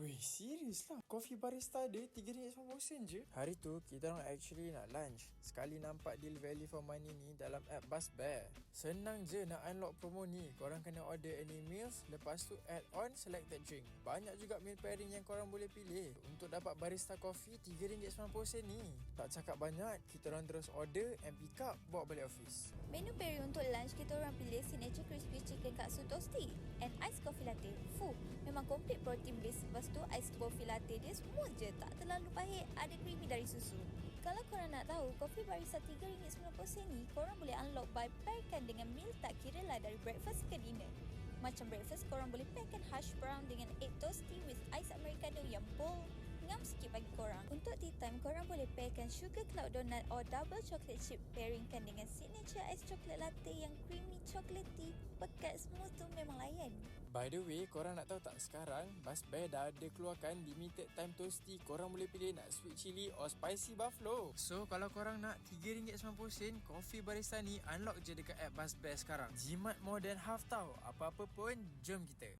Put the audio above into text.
Weh, serius lah. Coffee barista dia RM3.90 je. Hari tu, kita orang actually nak lunch. Sekali nampak deal value for money ni dalam app BuzzBear. Senang je nak unlock promo ni. Korang kena order any meals, lepas tu add on selected drink. Banyak juga meal pairing yang korang boleh pilih untuk dapat barista coffee RM3.90 ni. Tak cakap banyak, kita orang terus order and pick up, bawa balik office. Menu pairing untuk lunch, kita orang pilih signature crispy chicken katsu toasty and iced coffee latte. Memang komplit protein base. Lepas tu iced coffee latte dia smooth je, tak terlalu pahit, ada creamy dari susu. Kalau korang nak tahu, kopi barista RM3.90 ni korang boleh unlock by pairkan dengan meal tak kira lah dari breakfast ke dinner. Macam breakfast, korang boleh pairkan hash brown dengan egg toasty with ice americano yang bold, ngam sikit bagi korang. Untuk tea time, korang boleh pairkan sugar cloud donut or double chocolate chip pairingkan dengan signature ice chocolate latte yang creamy chocolatey, pekat smooth tu memang layan. By the way, korang nak tahu tak sekarang BuzzBear dah ada keluarkan limited time toasty. Korang boleh pilih nak sweet chili or spicy buffalo. So kalau korang nak RM3.90 coffee barista ni, unlock je dekat app BuzzBear sekarang. Jimat more than half tau. Apa-apa pun, jom kita.